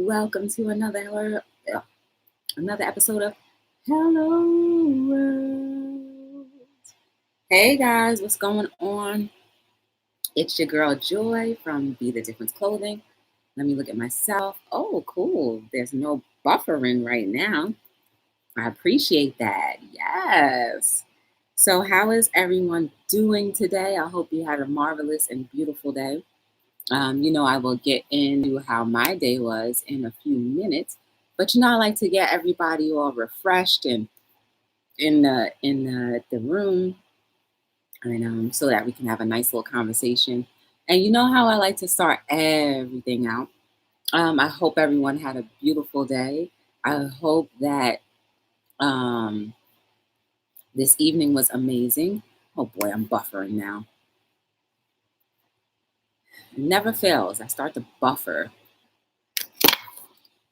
Welcome to another episode of Hello World. Hey guys, what's going on? It's your girl Joy from Be the Difference Clothing. Let me look at myself. Oh, cool. There's no buffering right now. I appreciate that. Yes. So, how is everyone doing today? I hope you had a marvelous and beautiful day. I will get into how my day was in a few minutes, but I like to get everybody all refreshed and in the room, and so that we can have a nice little conversation. And you know how I like to start everything out. I hope everyone had a beautiful day. I hope that um, this evening was amazing. Oh boy, I'm buffering now. It never fails. I start to buffer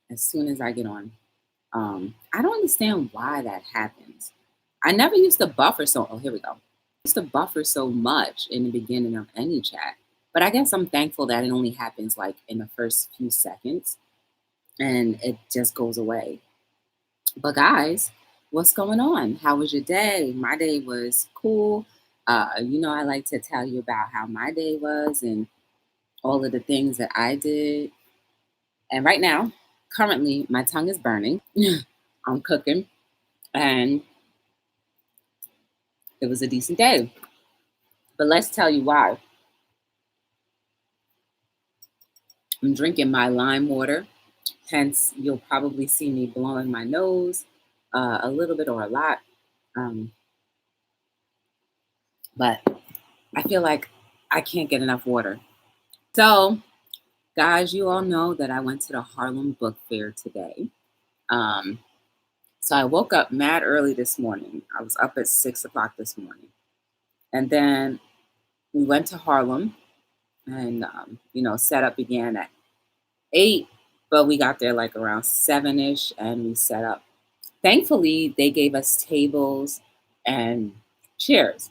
as soon as I get on. I don't understand why that happens. I never used to buffer so. Oh, here we go. I used to buffer so much in the beginning of any chat, but I guess I'm thankful that it only happens like in the first few seconds, and it just goes away. But guys, what's going on? How was your day? My day was cool. I like to tell you about how my day was and all of the things that I did. And right now, currently, my tongue is burning. I'm cooking, and it was a decent day. But let's tell you why. I'm drinking my lime water, hence, you'll probably see me blowing my nose a little bit or a lot. Um, but I feel like I can't get enough water. So, guys, you all know that I went to the Harlem Book Fair today. Um, so I woke up mad early this morning. I was up at 6 o'clock this morning. And then we went to Harlem, and setup began at 8, but we got there like around 7ish, and we set up. Thankfully, they gave us tables and chairs.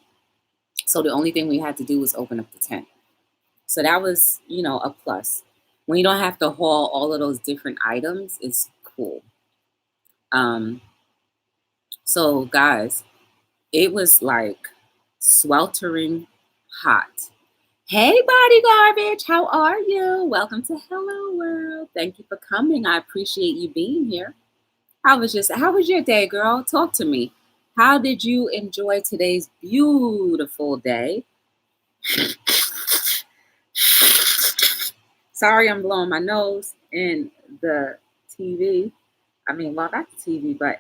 So the only thing we had to do was open up the tent. So that was, a plus. When you don't have to haul all of those different items, it's cool. Um, so guys, it was like sweltering hot. Hey, BodyGarbage, how are you? Welcome to Hello World. Thank you for coming. I appreciate you being here. How was your day, girl? Talk to me. How did you enjoy today's beautiful day? Sorry, I'm blowing my nose in the TV. I mean, well, not the TV, but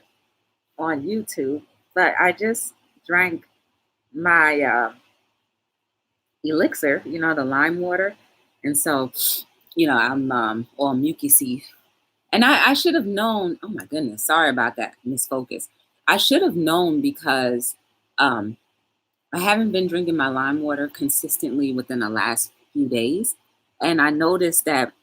on YouTube. But I just drank my elixir, the lime water. And so, I'm all mucusy. And I should have known. Oh my goodness, sorry about that misfocus. I should have known because um, I haven't been drinking my lime water consistently within the last few days. And I noticed that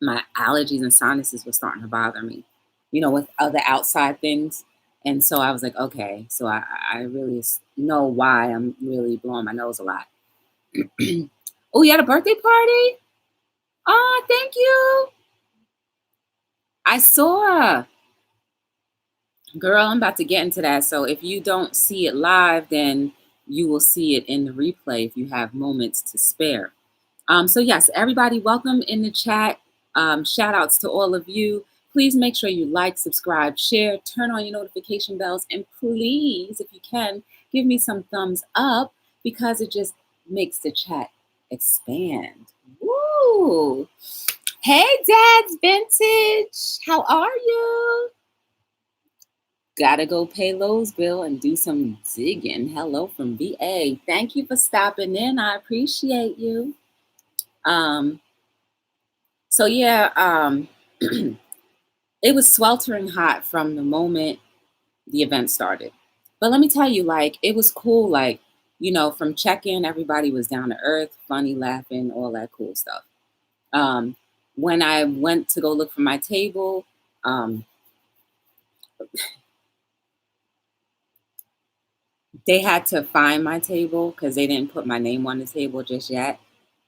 my allergies and sinuses were starting to bother me, with other outside things. And so I was like, okay, so I really know why I'm really blowing my nose a lot. Oh, you had a birthday party? Oh, thank you. I saw. Girl, I'm about to get into that. So if you don't see it live, then you will see it in the replay if you have moments to spare. So yes, everybody, welcome in the chat. Shout outs to all of you. Please make sure you like, subscribe, share, turn on your notification bells, and please, if you can, give me some thumbs up because it just makes the chat expand. Woo! Hey, Dad's Vintage. How are you? Gotta go pay Lowe's bill and do some digging. Hello from VA. Thank you for stopping in. I appreciate you. So yeah, it was sweltering hot from the moment the event started. But let me tell you, like, it was cool. Like, from check-in, everybody was down to earth, funny, laughing, all that cool stuff. When I went to go look for my table, they had to find my table because they didn't put my name on the table just yet.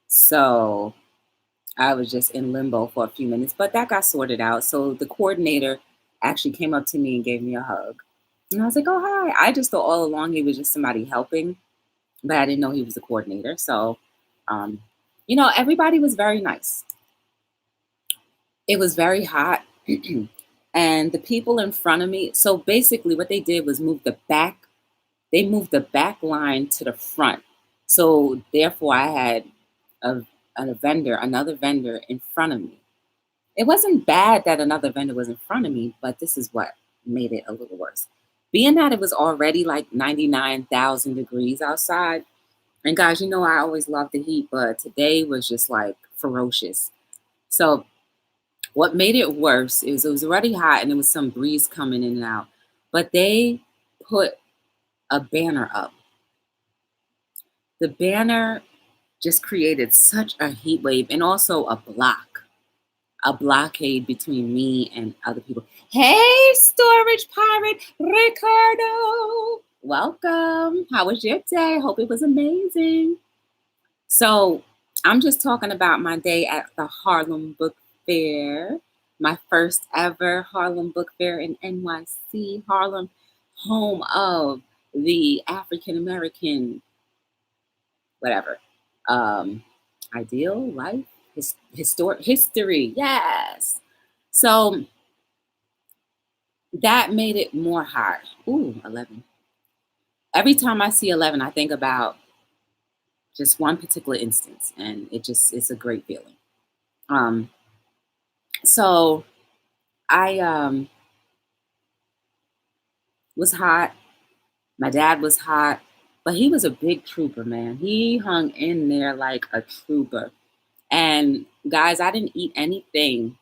So I was just in limbo for a few minutes, but that got sorted out. So the coordinator actually came up to me and gave me a hug. And I was like, oh, hi. I just thought all along he was just somebody helping, but I didn't know he was a coordinator. So, um, everybody was very nice. It was very hot. And the people in front of me, so basically what they did was they moved the back line to the front. So therefore I had a, another vendor in front of me. It wasn't bad that another vendor was in front of me, but this is what made it a little worse. Being that it was already like 99,000 degrees outside, and guys, I always love the heat, but today was just like ferocious. So what made it worse is it was already hot and there was some breeze coming in and out, but they put a banner up. The banner just created such a heat wave and also a blockade between me and other people. Hey, Storage Pirate Ricardo. Welcome. How was your day? Hope it was amazing. So I'm just talking about my day at the Harlem Book Fair, my first ever Harlem Book Fair in NYC, Harlem, home of the African American, whatever, um, ideal life, history. Yes. So that made it more hot. Ooh, 11. Every time I see 11, I think about just one particular instance, and it's a great feeling. Um, so I was hot. My dad was hot, but he was a big trooper, man. He hung in there like a trooper. And guys, I didn't eat anything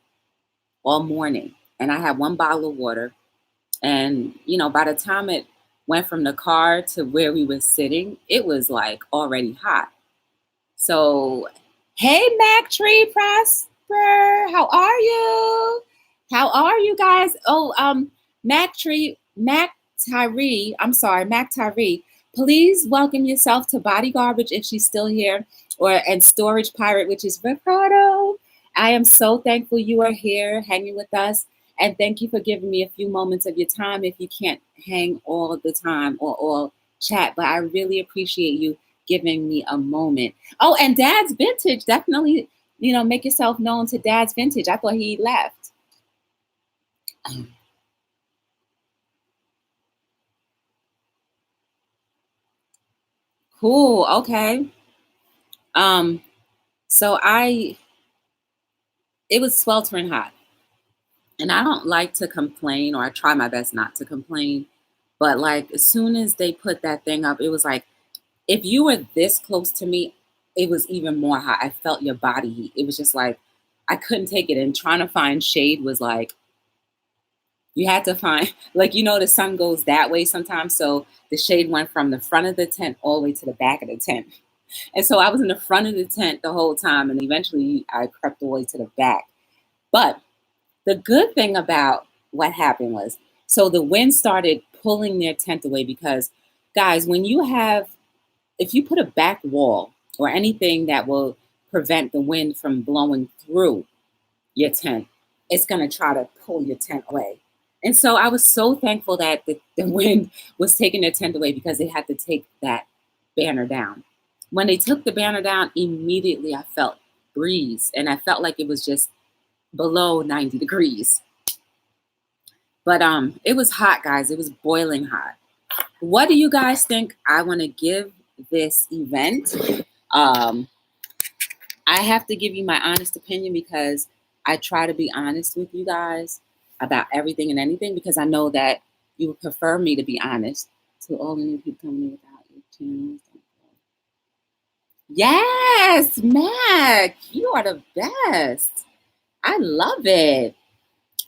all morning, and I had one bottle of water. And by the time it went from the car to where we were sitting, it was like already hot. So, hey, Mac Tree Prosper, how are you? How are you guys? Oh, Mac Tyree, I'm sorry, Mac Tyree. Please welcome yourself to BodyGarbage if she's still here, and Storage Pirate, which is Ricardo. I am so thankful you are here hanging with us. And thank you for giving me a few moments of your time if you can't hang all the time or all chat. But I really appreciate you giving me a moment. Oh, and Dad's Vintage, definitely, make yourself known to Dad's Vintage. I thought he left. Cool. Okay. Um, so it was sweltering hot. And I don't like to complain, or I try my best not to complain. But like as soon as they put that thing up, it was like if you were this close to me, it was even more hot. I felt your body heat. It was just like I couldn't take it. And trying to find shade was like you had to find like the sun goes that way sometimes. So the shade went from the front of the tent all the way to the back of the tent. And so I was in the front of the tent the whole time, and eventually I crept all the way to the back. But the good thing about what happened was, so the wind started pulling their tent away because, guys, if you put a back wall or anything that will prevent the wind from blowing through your tent, it's going to try to pull your tent away. And so I was so thankful that the wind was taking their tent away because they had to take that banner down. When they took the banner down, immediately I felt breeze, and I felt like it was just below 90 degrees. But it was hot, guys. It was boiling hot. What do you guys think I want to give this event? Um, I have to give you my honest opinion because I try to be honest with you guys about everything and anything because I know that you would prefer me to be honest. To all the new people coming in without your channels. Yes, Mac, you are the best. I love it.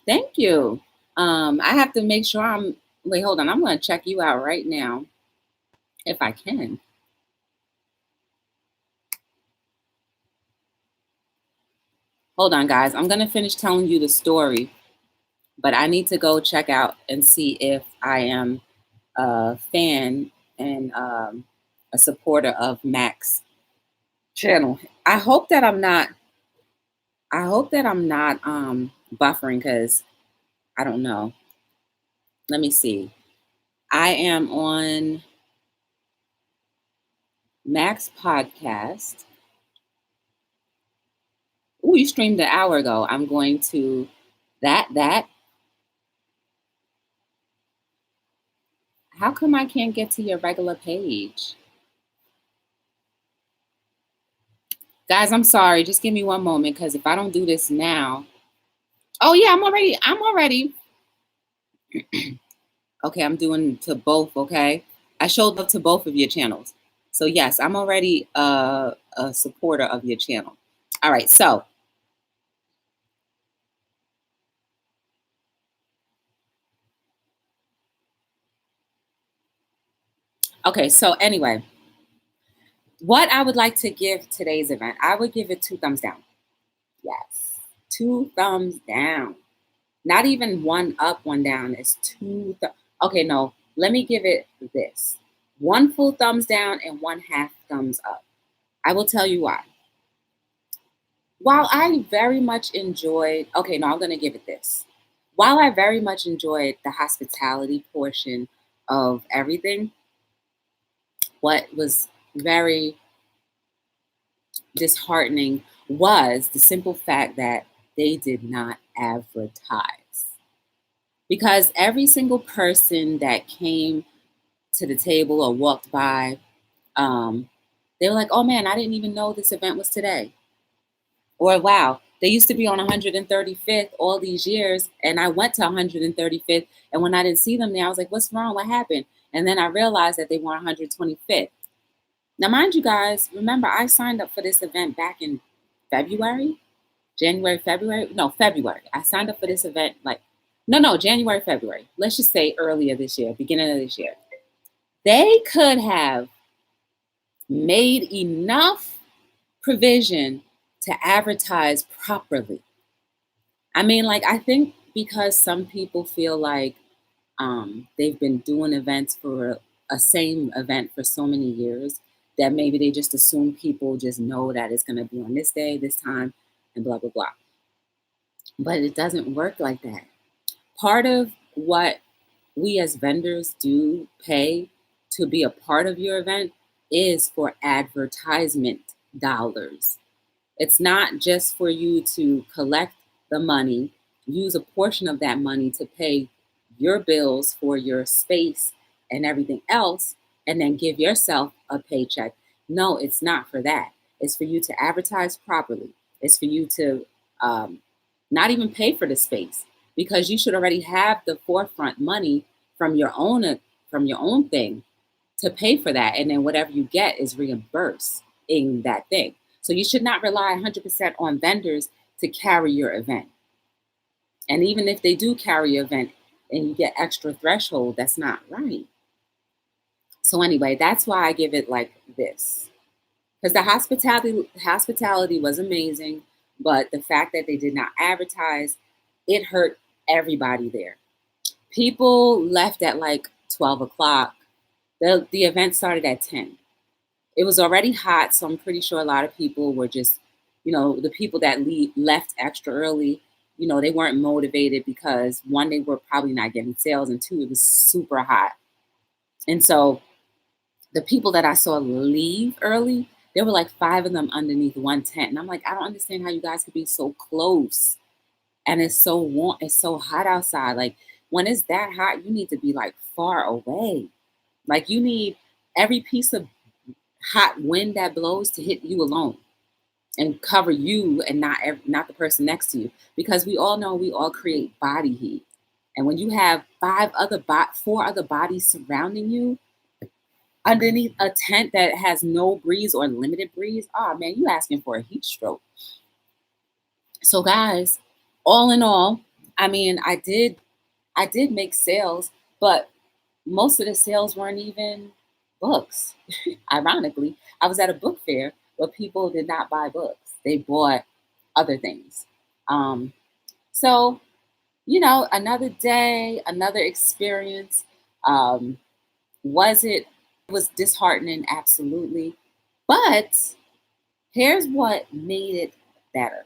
Thank you. I have to make sure wait, hold on. I'm going to check you out right now if I can. Hold on, guys. I'm going to finish telling you the story, but I need to go check out and see if I am a fan and a supporter of Mac's channel. I hope that I'm not I hope that I'm not buffering because I don't know. Let me see. I am on Max Podcast. Oh, you streamed an hour ago. I'm going to that. How come I can't get to your regular page? Guys, I'm sorry. Just give me one moment because if I don't do this now. Oh yeah, I'm already. Okay, I'm doing to both, okay? I showed up to both of your channels. So yes, I'm already a supporter of your channel. All right, so okay, so anyway, what I would like to give today's event, I would give it 2 thumbs down. Yes, 2 thumbs down. Not even one up, one down. It's okay, no, let me give it this. 1 full thumbs down and 1/2 thumbs up. I will tell you why. While I very much enjoyed, okay, no, I'm going to give it this. While I very much enjoyed the hospitality portion of everything, what was very disheartening was the simple fact that they did not advertise. Because every single person that came to the table or walked by, they were like, oh man, I didn't even know this event was today. Or wow, they used to be on 135th all these years, and I went to 135th, and when I didn't see them there, I was like, what's wrong? What happened? And then I realized that they were 125th. Now, mind you guys, remember I signed up for this event back in February, January, February. No, February. I signed up for this event no, January, February. Let's just say earlier this year, beginning of this year. They could have made enough provision to advertise properly. I mean, like, I think because some people feel like they've been doing events for a same event for so many years that maybe they just assume people just know that it's going to be on this day, this time, and blah, blah, blah. But it doesn't work like that. Part of what we as vendors do pay to be a part of your event is for advertisement dollars. It's not just for you to collect the money, use a portion of that money to pay your bills for your space and everything else, and then give yourself a paycheck. No, it's not for that. It's for you to advertise properly. It's for you to not even pay for the space because you should already have the forefront money from your own thing to pay for that, and then whatever you get is reimbursed in that thing. So you should not rely 100% on vendors to carry your event. And even if they do carry your event and you get extra threshold, that's not right. So anyway, that's why I give it like this. Because the hospitality was amazing, but the fact that they did not advertise, it hurt everybody there. People left at like 12 o'clock. The event started at 10. It was already hot, so I'm pretty sure a lot of people were just, the people that left extra early, they weren't motivated because one, they were probably not getting sales, and two, it was super hot. And so the people that I saw leave early, there were like 5 of them underneath one tent. And I'm like, I don't understand how you guys could be so close. And it's so warm, it's so hot outside. Like when it's that hot, you need to be like far away. Like you need every piece of hot wind that blows to hit you alone and cover you and not the person next to you, because we all know we all create body heat. And when you have 4 other bodies surrounding you underneath a tent that has no breeze or limited breeze, oh man, you asking for a heat stroke. So guys, all in all, I mean, I did make sales, but most of the sales weren't even books. Ironically, I was at a book fair, but people did not buy books. They bought other things. Um, so, another day, another experience. Um, it was disheartening, absolutely. But here's what made it better.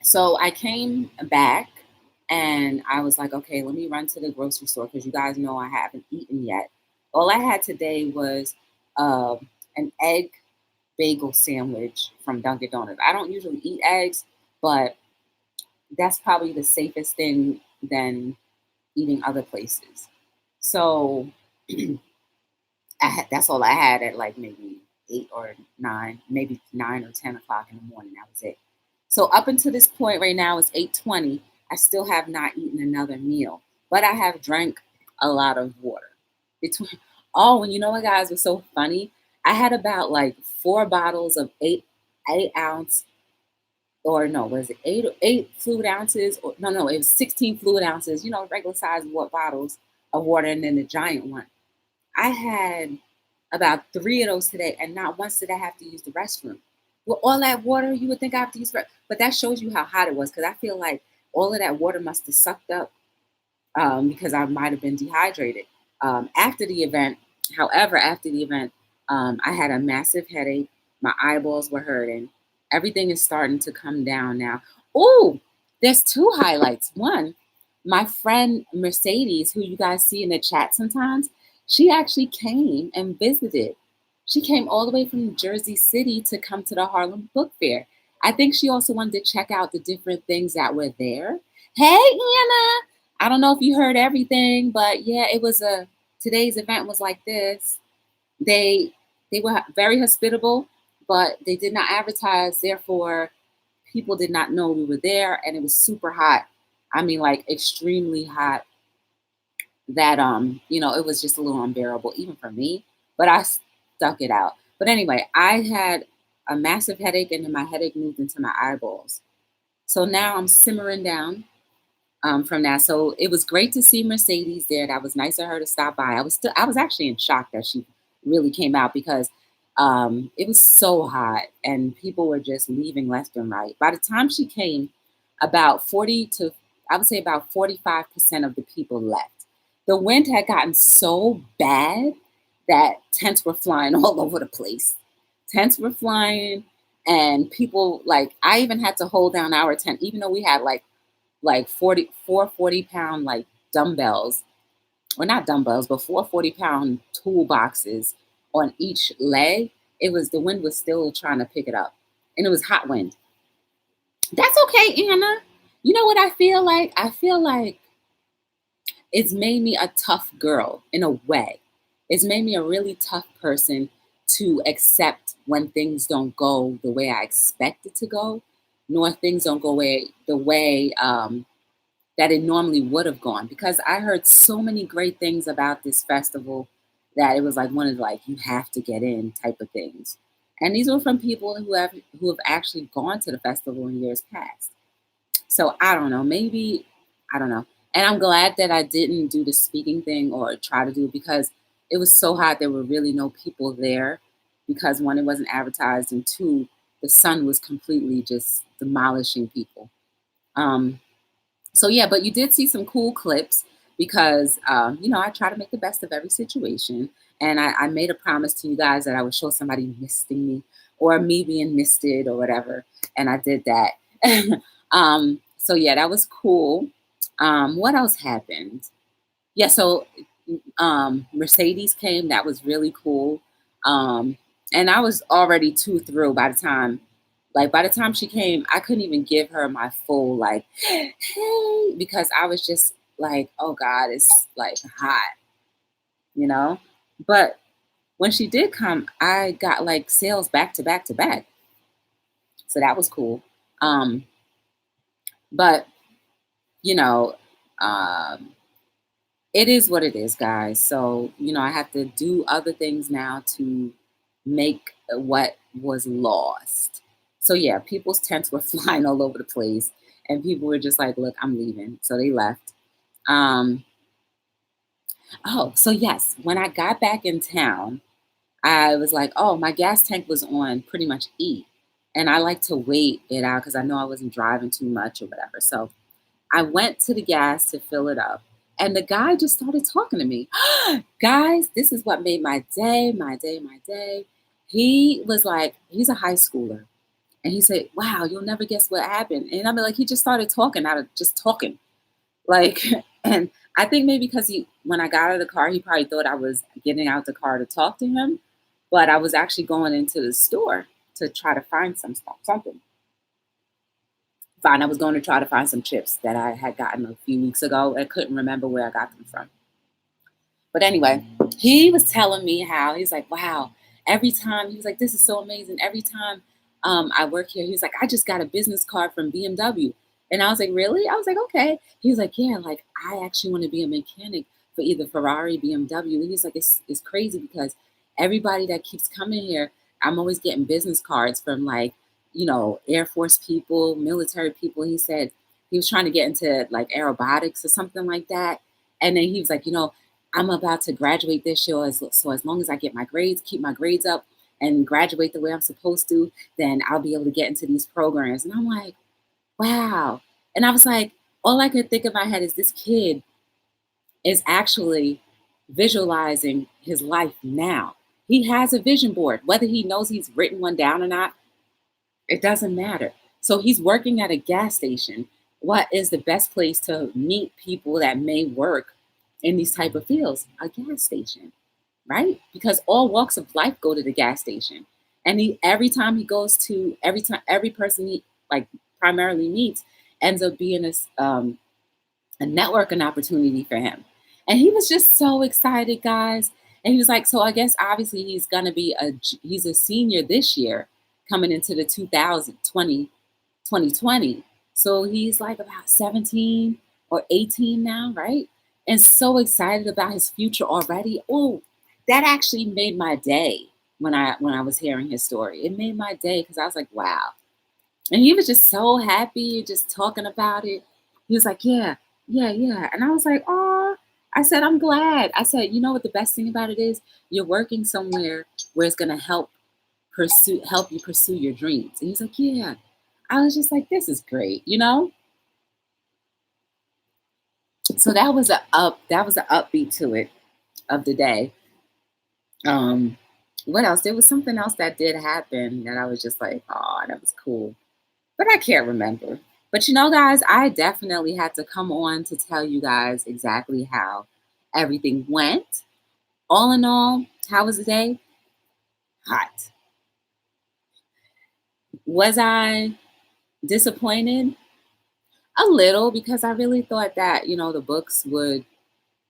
So I came back and I was like, okay, let me run to the grocery store because you guys know I haven't eaten yet. All I had today was uh, an egg bagel sandwich from Dunkin' Donuts. I don't usually eat eggs, but that's probably the safest thing than eating other places. So that's all I had at like maybe 8 or 9, maybe 9 or 10 o'clock in the morning. That was it. So up until this point, right now it's 8:20. I still have not eaten another meal, but I have drank a lot of water. Between oh, and you know what, guys, was so funny? I had about like 4 bottles of 8 ounce, or no, was it eight fluid ounces? Or no, it was 16 fluid ounces. Regular size bottles of water, and then the giant one. I had about 3 of those today, and not once did I have to use the restroom. With all that water, you would think I have to use the restroom. But that shows you how hot it was, because I feel like all of that water must have sucked up, because I might have been dehydrated. After the event, however, after the event, I had a massive headache. My eyeballs were hurting. Everything is starting to come down now. Oh, there's two highlights. One, my friend Mercedes, who you guys see in the chat sometimes, she actually came and visited. She came all the way from Jersey City to come to the Harlem Book Fair. I think she also wanted to check out the different things that were there. Hey, Anna. I don't know if you heard everything, but yeah, today's event was like this. They they were very hospitable, but they did not advertise. Therefore, people did not know we were there, and it was super hot. I mean, like extremely hot. That it was just a little unbearable, even for me. But I stuck it out. But anyway, I had a massive headache, and then my headache moved into my eyeballs. So now I'm simmering down, from that. So it was great to see Mercedes there. That was nice of her to stop by. I was actually in shock that she really came out, because it was so hot and people were just leaving left and right. By the time she came, about 40 to I would say about 45% of the people left. The wind had gotten so bad that tents were flying all over the place. Tents were flying, and people, like, I even had to hold down our tent, even though we had like 40 pound like dumbbells, or not dumbbells, but 4 40 pound toolboxes on each leg. The wind was still trying to pick it up, and it was hot wind. That's okay, Anna. You know what I feel like? I feel like it's made me a tough girl in a way. It's made me a really tough person to accept when things don't go the way I expect it to go, nor things don't go the way that it normally would have gone, because I heard so many great things about this festival that it was like one of the, like, you have to get in type of things. And these were from people who have actually gone to the festival in years past. So I don't know, maybe I don't know. And I'm glad that I didn't do the speaking thing or try to do it, because it was so hot there were really no people there, because one, it wasn't advertised, and two, the sun was completely just demolishing people. Um, so yeah, but you did see some cool clips, because I try to make the best of every situation, and I made a promise to you guys that I would show somebody misting me, or me being misted or whatever, and I did that. So yeah, that was cool. What else happened? Yeah, so Mercedes came. That was really cool. Um, and I was already too through by the time, she came. I couldn't even give her my full, like, hey, because I was just like, oh God, it's like hot, you know? But when she did come, I got like sales back to back to back. So that was cool. Um, but you know, um, it is what it is, guys. So, I have to do other things now to make what was lost. So, yeah, people's tents were flying all over the place, and people were just like, look, I'm leaving. So they left. Um, oh, so yes, when I got back in town, I was like, oh, my gas tank was on pretty much E. And I like to wait it out because I know I wasn't driving too much or whatever. So I went to the gas to fill it up, and the guy just started talking to me. Guys, this is what made my day, my day, my day. He was like, he's a high schooler, And he said, wow, you'll never guess what happened. And I mean, like, he just started talking out of just talking. Like, and I think maybe because when I got out of the car, he probably thought I was getting out the car to talk to him, but I was actually going into the store to try to find something. Fine, I was going to try to find some chips that I had gotten a few weeks ago. I couldn't remember where I got them from. But anyway, he was telling me how he's like, wow, every time he was like, this is so amazing. Every time I work here, he was like, I just got a business card from BMW. And I was like, really? I was like, okay. He was like, yeah, like I actually want to be a mechanic for either Ferrari, BMW. And he's like, it's crazy because everybody that keeps coming here, I'm always getting business cards from like, Air Force people, military people. He said he was trying to get into like aerobotics or something like that. And then he was like, I'm about to graduate this year, so as long as I get my grades, keep my grades up, and graduate the way I'm supposed to, then I'll be able to get into these programs. And I'm like, wow. And I was like, all I could think in my head is this kid is actually visualizing his life now. He has a vision board. Whether he knows he's written one down or not, it doesn't matter. So he's working at a gas station. What is the best place to meet people that may work in these type of fields? A gas station, right? Because all walks of life go to the gas station. And every time he goes to, every person he like primarily meets ends up being a networking opportunity for him. And he was just so excited, guys. And he was like, so I guess obviously he's a senior this year coming into the 2020. So he's like about 17 or 18 now, right? And so excited about his future already. Oh, that actually made my day when I was hearing his story. It made my day because I was like, wow. And he was just so happy, just talking about it. He was like, yeah, yeah, yeah. And I was like, oh, I said, I'm glad. I said, you know what the best thing about it is? You're working somewhere where it's going to help you pursue your dreams. And he's like, yeah. I was just like, this is great, So that was an upbeat to it of the day. What else? There was something else that did happen that I was just like, oh, that was cool. But I can't remember. But guys, I definitely had to come on to tell you guys exactly how everything went. All in all, how was the day? Hot. Was I disappointed? A little, because I really thought that, the books would,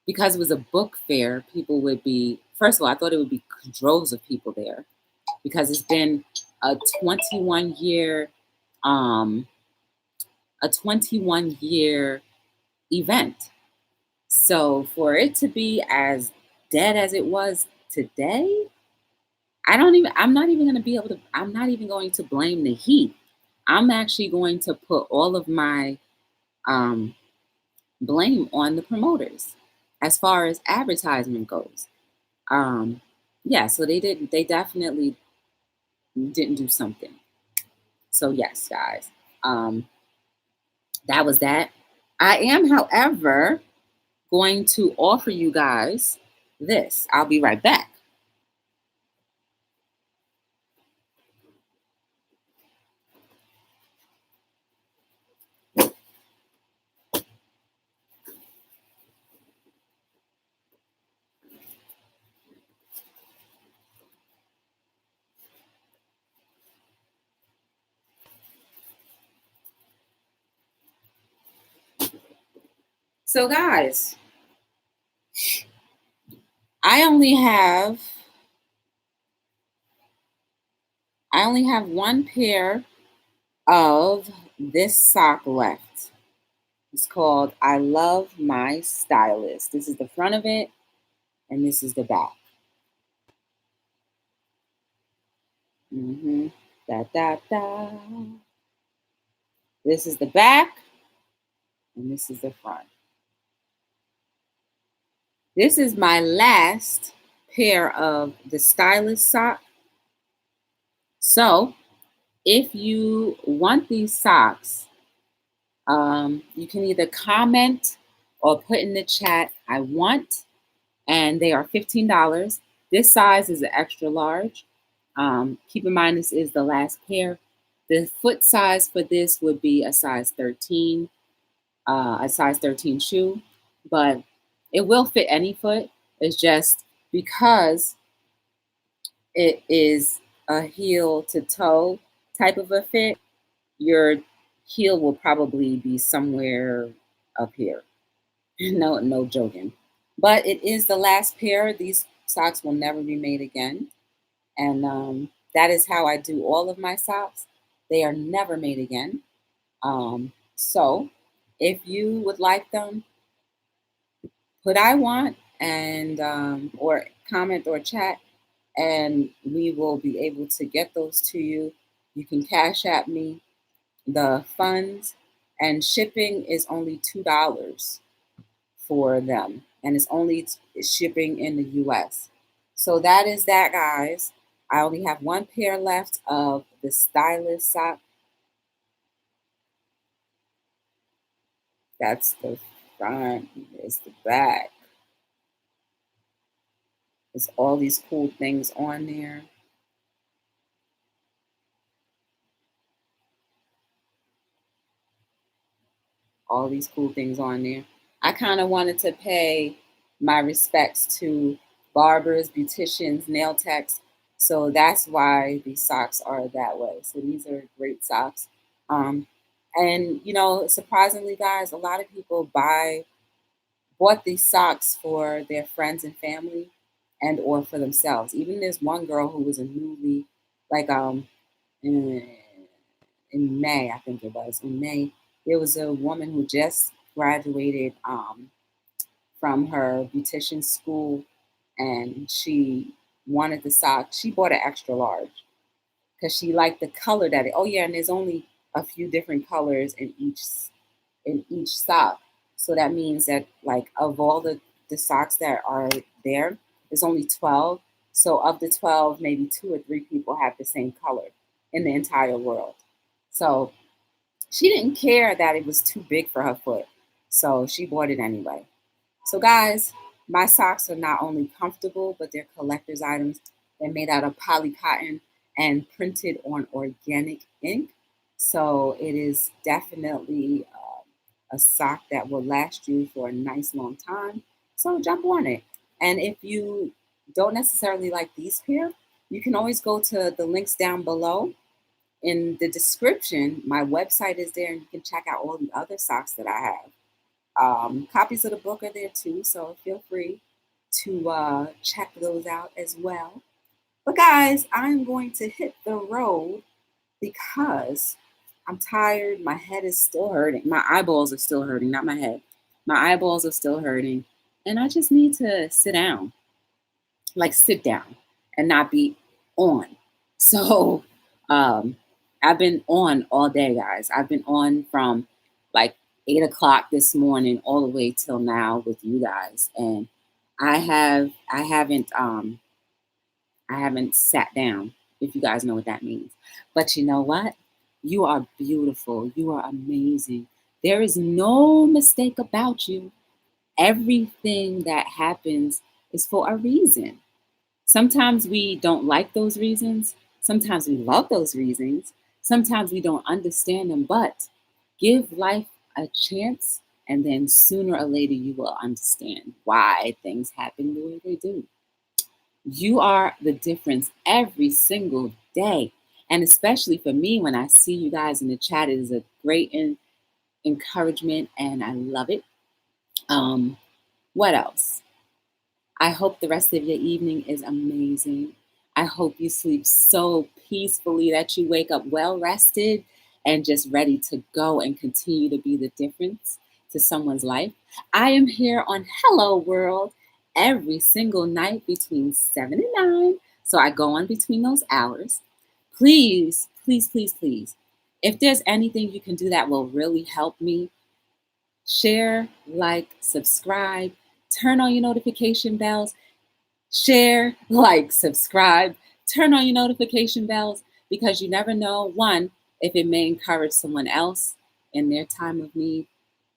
because it was a book fair, people would be, first of all, I thought it would be droves of people there because it's been a 21 year, um, a 21 year event. So for it to be as dead as it was today, I'm not even going to blame the heat. I'm actually going to put all of my um, blame on the promoters as far as advertisement goes. Yeah, so they definitely didn't do something. So yes, guys, that was that. I am, however, going to offer you guys this. I'll be right back. So guys, I only have one pair of this sock left. It's called I Love My Stylist. This is the front of it, and this is the back. Da, da, da. This is the back, and this is the front. This is my last pair of the stylist sock. So if you want these socks, you can either comment or put in the chat, I want, and they are $15. This size is an extra large. Keep in mind, this is the last pair. The foot size for this would be a size 13, a size 13 shoe, but it will fit any foot. It's just because it is a heel to toe type of a fit, your heel will probably be somewhere up here. No, no joking. But it is the last pair. These socks will never be made again. And that is how I do all of my socks. They are never made again. So if you would like them, put I want and or comment or chat, and we will be able to get those to you. You can cash at me the funds, and shipping is only $2 for them, and it's only shipping in the US. So that is that, guys. I only have one pair left of the stylist sock. That's the front. It's the back. There's all these cool things on there. All these cool things on there. I kind of wanted to pay my respects to barbers, beauticians, nail techs. So that's why these socks are that way. So these are great socks. Um, and surprisingly, guys, a lot of people bought these socks for their friends and family and or for themselves. Even there's one girl who was a newly, like in, in May, I think it was in May, there was a woman who just graduated from her beautician school, and she wanted the sock. She bought an extra large because she liked the color that it. Oh yeah, and there's only a few different colors in each sock. So that means that, like, of all the socks that are there, there's only 12. So of the 12, maybe 2 or 3 people have the same color in the entire world. So she didn't care that it was too big for her foot. So she bought it anyway. So guys, my socks are not only comfortable, but they're collector's items. They're made out of poly cotton and printed on organic ink. So it is definitely a sock that will last you for a nice long time. So jump on it. And if you don't necessarily like these pair, you can always go to the links down below in the description. My website is there, and you can check out all the other socks that I have. Copies of the book are there too, so feel free to check those out as well. But guys, I'm going to hit the road because I'm tired. My head is still hurting. My eyeballs are still hurting, not my head. My eyeballs are still hurting. And I just need to sit down, like sit down and not be on. So I've been on all day, guys. I've been on from like 8 o'clock this morning all the way till now with you guys. And I haven't sat down, if you guys know what that means. But you know what? You are beautiful. You are amazing. There is no mistake about you. Everything that happens is for a reason. Sometimes we don't like those reasons. Sometimes we love those reasons. Sometimes we don't understand them, but give life a chance, and then sooner or later you will understand why things happen the way they do. You are the difference every single day. And especially for me, when I see you guys in the chat, it is a great encouragement, and I love it. What else? I hope the rest of your evening is amazing. I hope you sleep so peacefully that you wake up well rested and just ready to go and continue to be the difference to someone's life. I am here on Hello World every single night between 7 and 9. So I go on between those hours. Please, please, please, please, if there's anything you can do that will really help me, share, like, subscribe, turn on your notification bells. Share, like, subscribe, turn on your notification bells, because you never know, one, if it may encourage someone else in their time of need.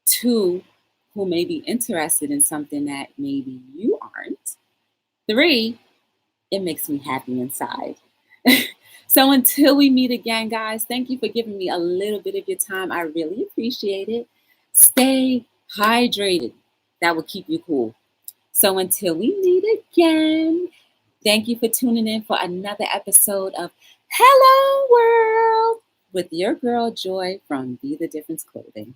Two, who may be interested in something that maybe you aren't. Three, it makes me happy inside. So until we meet again, guys, thank you for giving me a little bit of your time. I really appreciate it. Stay hydrated. That will keep you cool. So until we meet again, thank you for tuning in for another episode of Hello World with your girl Joy from Be the Difference Clothing.